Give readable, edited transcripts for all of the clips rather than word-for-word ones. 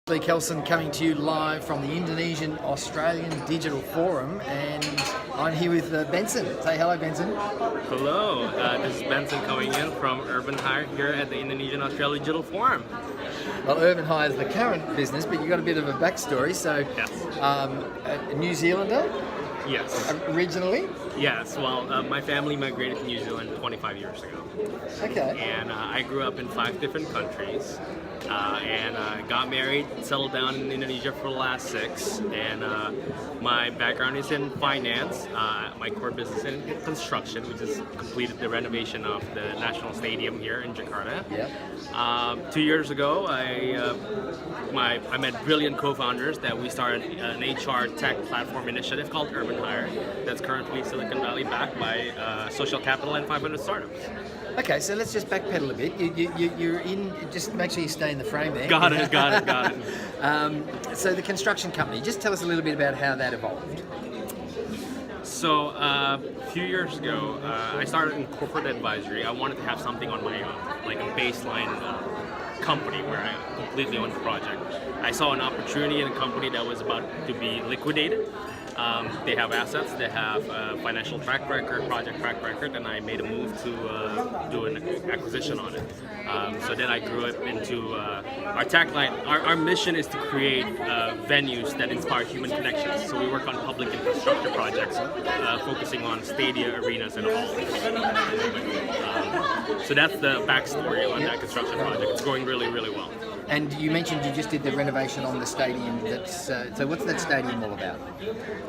Lee Kelson coming to you live from the Indonesian Australian Digital Forum, and I'm here with Benson. Say hello, Benson. Hello, this is Benson Kawengian from Urban Hire here at the Indonesian Australia Digital Forum. Well, Urban Hire is the current business, but you've got a bit of a backstory. So, Yes. A New Zealander Yes. originally. Yes, well, my family migrated to New Zealand 25 years ago. Okay. And I grew up in 5 different countries. And got married, settled down in Indonesia for the last 6. And my background is in finance. My core business is in construction, which has completed the renovation of the National Stadium here in Jakarta. Yep. 2 years ago, I met brilliant co-founders that we started an HR tech platform initiative called Urban Hire that's currently Silicon Valley backed by Social Capital and 500 startups. Okay, so let's just backpedal a bit. You're in. Just make sure you stay in the frame there. Got it. So the construction company. Just tell us a little bit about how that evolved. So a few years ago, I started in corporate advisory. I wanted to have something on my own, like a baseline company where I completely owned the project. I saw an opportunity in a company that was about to be liquidated. They have assets, they have financial track record, project track record, and I made a move to do an acquisition on it. So then I grew it into our tagline. Our mission is to create venues that inspire human connections. So we work on public infrastructure projects, focusing on stadia, arenas, and halls. So that's the backstory on that construction project. It's going really, really well. And you mentioned you just did the renovation on the stadium. So what's that stadium all about?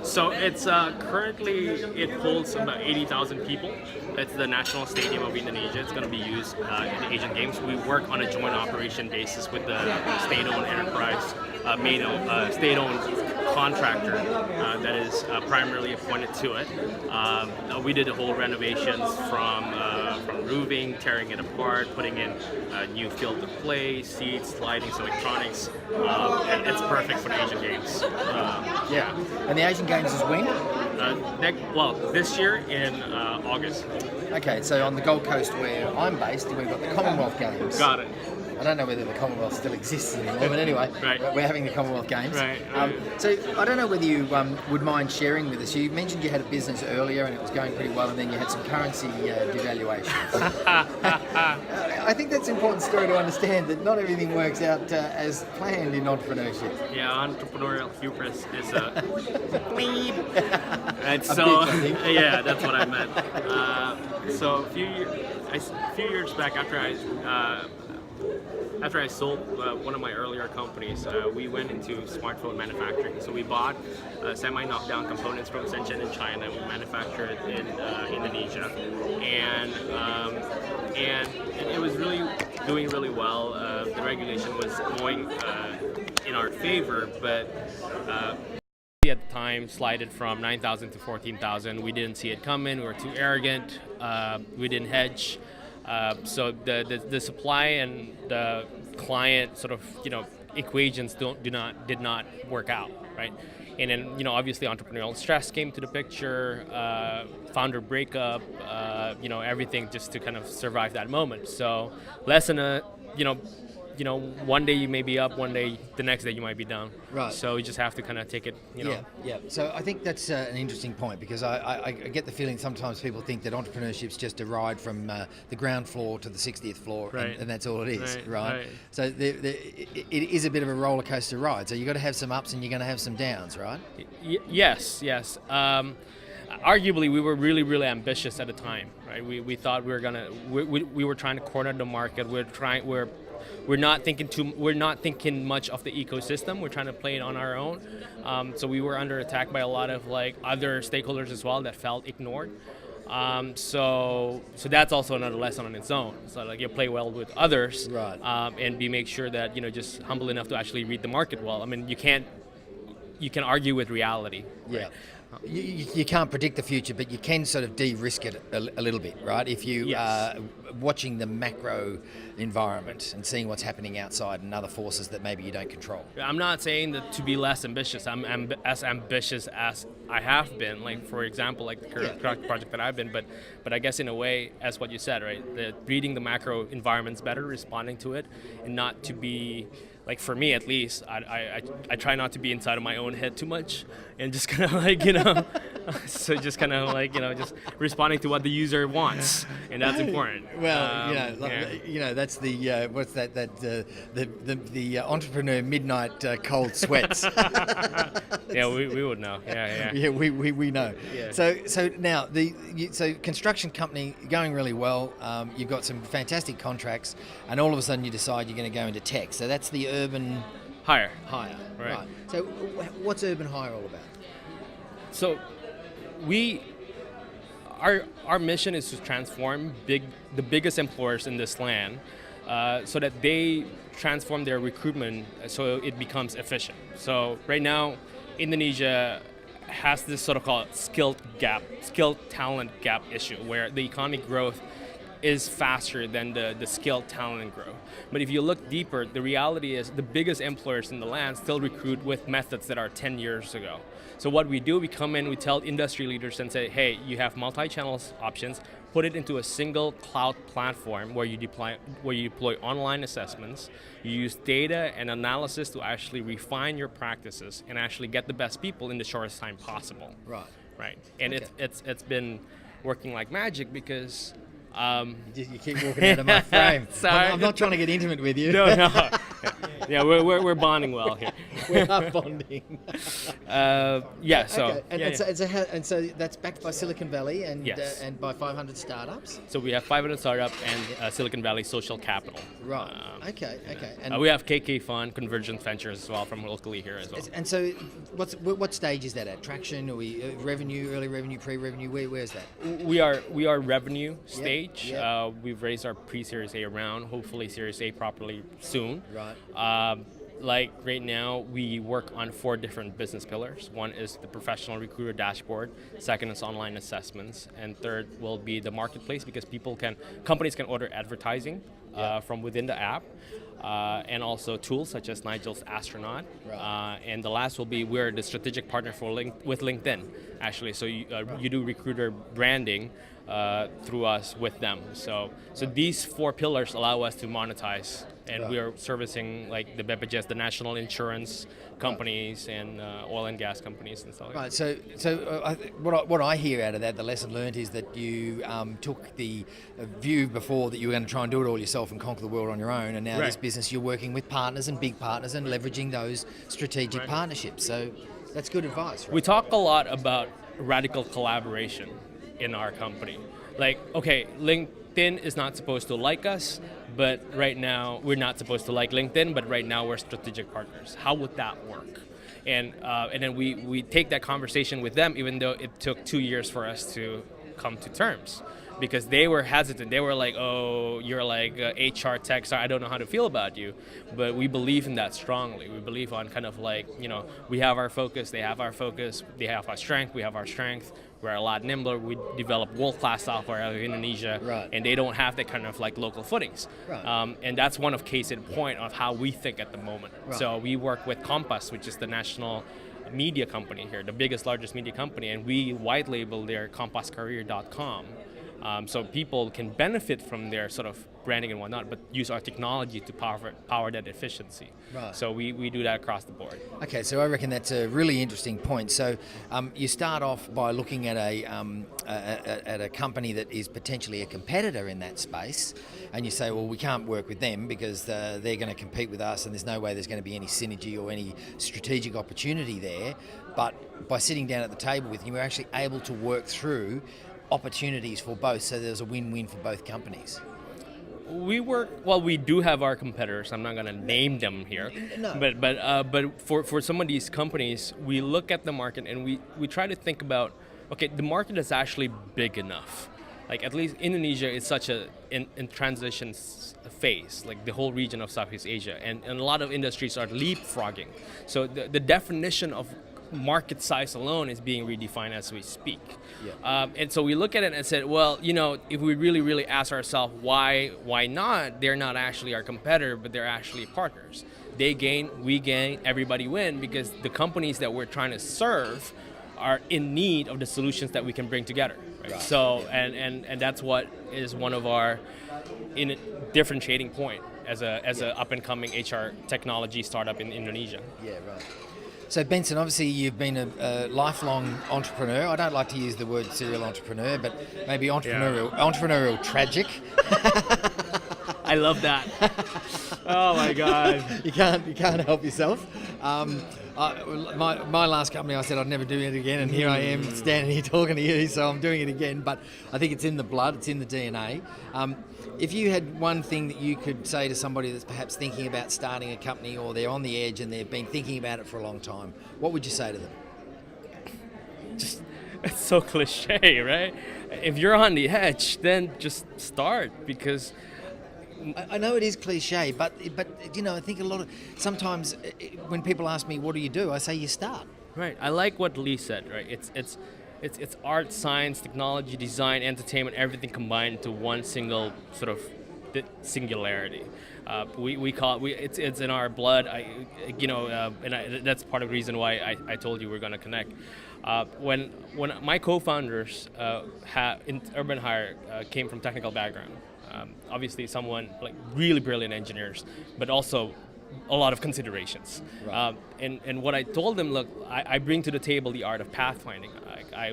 So it's currently it holds about 80,000 people. It's the national stadium of Indonesia. It's going to be used in the Asian Games. We work on a joint operation basis with the state-owned enterprise, state-owned contractor that is primarily appointed to it. We did the whole renovations from roofing, tearing it apart, putting in new field of play, seats, lighting, electronics, and it's perfect for the Asian Games. Yeah. And the Asian Games is when? This year in August. Okay, so on the Gold Coast where I'm based, we've got the Commonwealth Games. Got it. I don't know whether the Commonwealth still exists anymore, but anyway, Right. We're having the Commonwealth Games. Right. So I don't know whether you would mind sharing with us. You mentioned you had a business earlier and it was going pretty well, and then you had some currency devaluations. I think that's an important story to understand, that not everything works out as planned in entrepreneurship. Yeah, entrepreneurial hubris is a bleep. And A so, bitch, I think. yeah, that's what I meant. So a few years back, after I sold one of my earlier companies, we went into smartphone manufacturing. So we bought semi-knockdown components from Shenzhen in China, and we manufactured it in Indonesia, and it was really doing really well. The regulation was going in our favor, but at the time slided from 9,000 to 14,000. We didn't see it coming. We were too arrogant. We didn't hedge. So the supply and the client sort of equations did not work out, right? And then obviously entrepreneurial stress came to the picture, founder breakup, everything just to kind of survive that moment. So less than one day you may be up, one day the next day you might be down. Right. So you just have to kind of take it. Yeah. So I think that's an interesting point, because I get the feeling sometimes people think that entrepreneurship's just a ride from the ground floor to the 60th floor, Right. and that's all it is, right? Right. So it is a bit of a roller coaster ride. So you've got to have some ups and you're going to have some downs, right? Yes. Arguably, we were really, really ambitious at the time, right? We thought we were trying to corner the market. We're not thinking much of the ecosystem. We're trying to play it on our own. So we were under attack by a lot of other stakeholders as well that felt ignored. So that's also another lesson on its own. So you play well with others, Right. And make sure that just humble enough to actually read the market well. I mean, you can argue with reality. Yeah. Right? You can't predict the future, but you can sort of de-risk it a little bit, right? If you Yes. watching the macro environment and seeing what's happening outside and other forces that maybe you don't control. I'm not saying that to be less ambitious. I'm as ambitious as I have been. Like for example, like the current project that I've been. But I guess in a way, as what you said, right? Reading the macro environments better, responding to it, and not to be like, for me at least, I try not to be inside of my own head too much, and just kind of like, so just kind of like, just responding to what the user wants, and that's important. Well, that's the what's that the entrepreneur midnight cold sweats. Yeah, we would know. Yeah. Yeah, we know. Yeah. So now so construction company going really well. You've got some fantastic contracts, and all of a sudden you decide you're going to go into tech. So that's the urban hire. Right. So what's urban hire all about? So our mission is to transform the biggest employers in this land, so that they transform their recruitment so it becomes efficient. So right now, Indonesia has this sort of called skilled talent gap issue, where the economic growth is faster than the skilled talent growth. But if you look deeper, the reality is the biggest employers in the land still recruit with methods that are 10 years ago. So what we do, we come in, we tell industry leaders and say, hey, you have multi-channel options, put it into a single cloud platform where you deploy online assessments, you use data and analysis to actually refine your practices and actually get the best people in the shortest time possible. Right. And okay. it's been working like magic because you keep walking out of my frame. Sorry. I'm not trying to get intimate with you. No. Yeah, we're bonding well here. We are bonding. So okay. And so that's backed by Silicon Valley and Yes. and by 500 startups. So we have 500 startup and Silicon Valley Social Capital. Right. Okay. And we have KK Fund, Convergence Ventures as well from locally here as well. And so, what stage is that at? Traction? Are we revenue, early revenue, pre-revenue? Where's that? We are revenue stage. Yep. We've raised our pre-Series A round. Hopefully, Series A properly soon. Right. Like right now, we work on 4 different business pillars. One is the professional recruiter dashboard. Second is online assessments, and third will be the marketplace, because companies can order advertising from within the app, and also tools such as Nigel's Astronaut. Right. And the last will be we're the strategic partner with LinkedIn, actually. So you do recruiter branding through us with them. So these 4 pillars allow us to monetize, and Right. we are servicing like the BPJS, the national insurance companies, and oil and gas companies and stuff. Right. So what I hear out of that, the lesson learned is that you took the view before that you were going to try and do it all yourself and conquer the world on your own, and now Right. this business you're working with partners and big partners and leveraging those strategic Right. partnerships. So that's good advice. Right? We talk a lot about radical collaboration in our company. Like, okay, LinkedIn is not supposed to like us, but right now we're not supposed to like LinkedIn, but right now we're strategic partners. How would that work? And then we take that conversation with them, even though it took 2 years for us to come to terms, because they were hesitant. They were like, oh, you're like HR tech, so I don't know how to feel about you. But we believe in that strongly. We believe on kind of like, we have our focus, they have our focus, they have our strength, we have our strength. We're a lot nimbler. We develop world-class software out of Indonesia, Right. and they don't have that kind of like local footings. Right. And that's one of case in point of how we think at the moment. Right. So we work with Compass, which is the national media company here, the largest media company, and we white label their compasscareer.com. So people can benefit from their sort of branding and whatnot, but use our technology to power that efficiency. Right. So we do that across the board. Okay, so I reckon that's a really interesting point. So you start off by looking at a company that is potentially a competitor in that space, and you say, well, we can't work with them because they're going to compete with us, and there's no way there's going to be any synergy or any strategic opportunity there. But by sitting down at the table with them, you're actually able to work through opportunities for both, so there's a win-win for both companies. We do have our competitors. I'm not going to name them here. No. But for some of these companies, we look at the market and we try to think about, okay, the market is actually big enough. Like at least Indonesia is such in transition phase, like the whole region of Southeast Asia, and a lot of industries are leapfrogging. So the definition of market size alone is being redefined as we speak. Yeah. And so we look at it and said, well, if we really ask ourselves why not, they're not actually our competitor, but they're actually partners. They gain, we gain, everybody win, because the companies that we're trying to serve are in need of the solutions that we can bring together. Right? So, and that's what is one of our differentiating point as a up and coming HR technology startup in Indonesia. Yeah, right. So Benson, obviously you've been a lifelong entrepreneur. I don't like to use the word serial entrepreneur, but maybe entrepreneurial tragic. I love that. Oh my God! You can't help yourself. My last company, I said I'd never do it again, and here I am standing here talking to you. So I'm doing it again. But I think it's in the blood, it's in the DNA. If you had one thing that you could say to somebody that's perhaps thinking about starting a company, or they're on the edge and they've been thinking about it for a long time, what would you say to them? It's so cliche, right? If you're on the edge, then just start, because I know it is cliche, but I think sometimes when people ask me, what do you do? I say you start. Right. I like what Lee said, right? It's art, science, technology, design, entertainment, everything combined into one single sort of singularity. We call it, it's in our blood. That's part of the reason why I told you we're going to connect. When my co-founders in Urban Hire came from technical background, obviously someone like really brilliant engineers, but also a lot of considerations. Right. And what I told them, look, I bring to the table the art of pathfinding.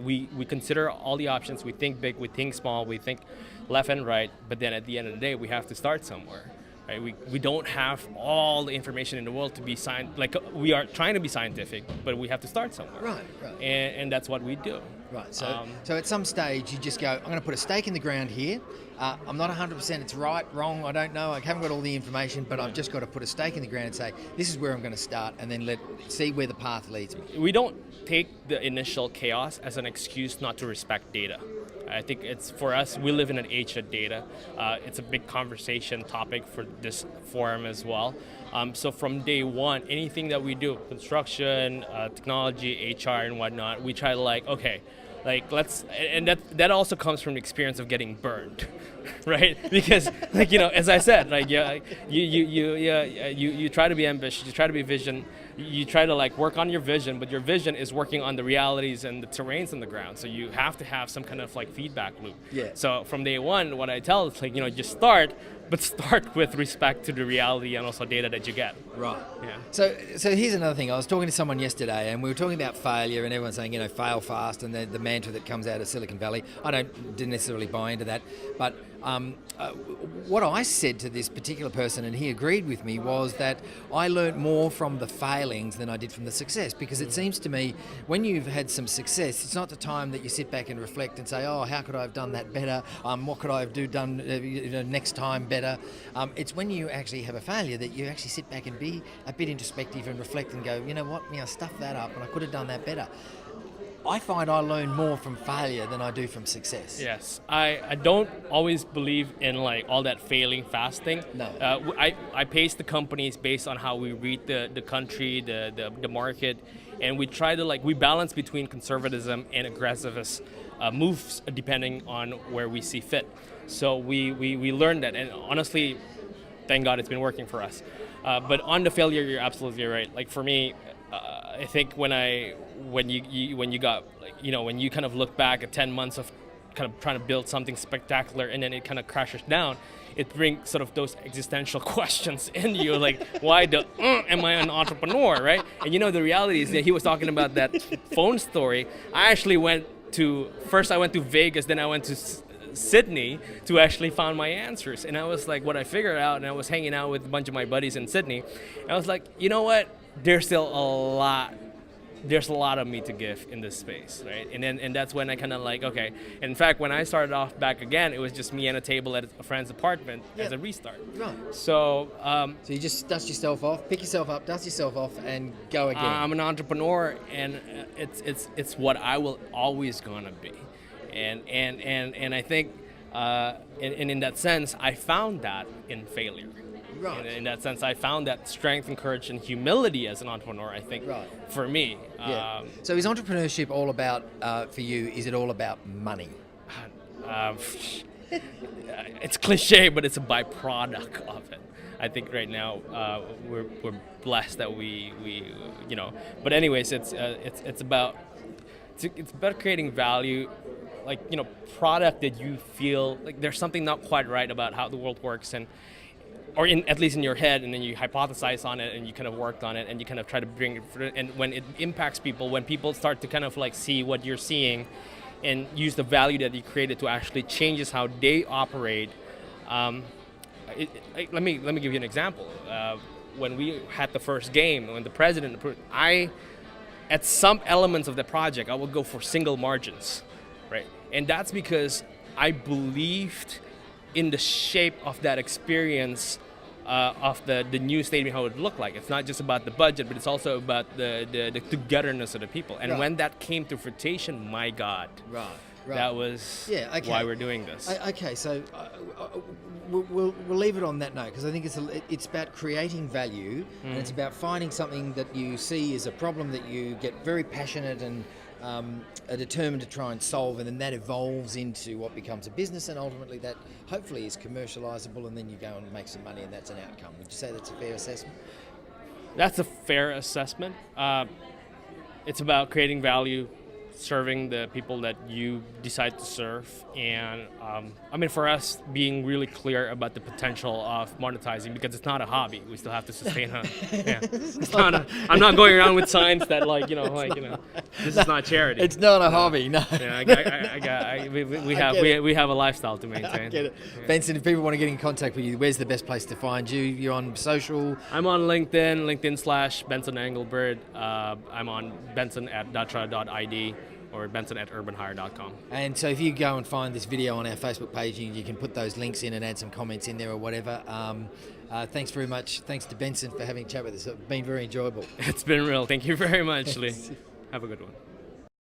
We consider all the options. We think big, we think small, we think left and right. But then at the end of the day, we have to start somewhere. Right? We don't have all the information in the world to be we are trying to be scientific, but we have to start somewhere. Right. And that's what we do. Right. So at some stage you just go, I'm going to put a stake in the ground here. I'm not 100% it's right, wrong, I don't know, I haven't got all the information, but I've just got to put a stake in the ground and say, this is where I'm going to start, and then see where the path leads me. We don't take the initial chaos as an excuse not to respect data. I think it's, for us, we live in an age of data. It's a big conversation topic for this forum as well. So from day one, anything that we do, construction, technology, HR and whatnot, we try to and that also comes from the experience of getting burned, right? Because as I said, you try to be ambitious, you try to be vision, you try to work on your vision, but your vision is working on the realities and the terrains on the ground. So you have to have some kind of feedback loop. Yeah. So from day one, what I tell is just start, but start with respect to the reality and also data that you get. Right. Yeah. So here's another thing. I was talking to someone yesterday, and we were talking about failure, and everyone's saying, fail fast, and the mantra that comes out of Silicon Valley. I didn't necessarily buy into that, but what I said to this particular person, and he agreed with me, was that I learnt more from the failings than I did from the success, because it seems to me when you've had some success, it's not the time that you sit back and reflect and say, oh, how could I have done that better? What could I have done next time better? It's when you actually have a failure that you actually sit back and be a bit introspective and reflect and go, you know what, I stuffed that up and I could have done that better. I find I learn more from failure than I do from success. Yes, I don't always believe in all that failing fast thing. No. I pace the companies based on how we read the country, the market, and we try to we balance between conservatism and aggressiveness moves depending on where we see fit. So we learned that, and honestly, thank God it's been working for us. But on the failure, you're absolutely right. For me, I think when you kind of look back at 10 months of kind of trying to build something spectacular and then it kind of crashes down, it brings sort of those existential questions in you, why am I an entrepreneur, right? And the reality is that he was talking about that phone story. I actually first I went to Vegas, then I went to Sydney to actually find my answers. And I was what I figured out, and I was hanging out with a bunch of my buddies in Sydney, and I was like, you know what? There's a lot of me to give in this space, right? And that's when I kind of okay. In fact, when I started off back again, it was just me and a table at a friend's apartment as a restart. Right. So you just dust yourself off, pick yourself up, dust yourself off, and go again. I'm an entrepreneur, and it's what I will always gonna be, and I think in that sense, I found that in failure. Right. In that sense, I found that strength and courage and humility as an entrepreneur, I think, Right. for me. Yeah. So is entrepreneurship all about, for you, is it all about money? Um, it's cliche, but it's a byproduct of it. I think right now we're blessed that we But anyways, it's about creating value, like product that you feel like there's something not quite right about how the world works, or at least in your head, and then you hypothesize on it and you kind of worked on it and you kind of try to bring it, and when it impacts people, when people start to kind of like see what you're seeing and use the value that you created to actually changes how they operate. Let me give you an example. When we had the first game, when the president approved, at some elements of the project, I would go for single margins, right? And that's because I believed in the shape of that experience of the new stadium, how it would look like. It's not just about the budget, but it's also about the togetherness of the people. And when that came to fruition, my God. Right. That was why we're doing this. Okay, so we'll leave it on that note, because I think it's about creating value, and it's about finding something that you see as a problem that you get very passionate and are determined to try and solve, and then that evolves into what becomes a business, and ultimately that hopefully is commercializable, and then you go and make some money, and that's an outcome. Would you say that's a fair assessment? That's a fair assessment. It's about creating value, serving the people that you decide to serve, and for us, being really clear about the potential of monetizing, because it's not a hobby. We still have to sustain it. I'm not going around with signs that this is not charity. It's not a hobby, no. Yeah, we have a lifestyle to maintain. I get it. Yeah. Benson, if people want to get in contact with you, where's the best place to find you? You're on social? I'm on LinkedIn /Benson Engelbert. I'm on benson@datra.id. or benson@urbanhire.com. And so if you go and find this video on our Facebook page, you can put those links in and add some comments in there or whatever. Thanks very much. Thanks to Benson for having a chat with us. It's been very enjoyable. It's been real. Thank you very much, Lee. Have a good one.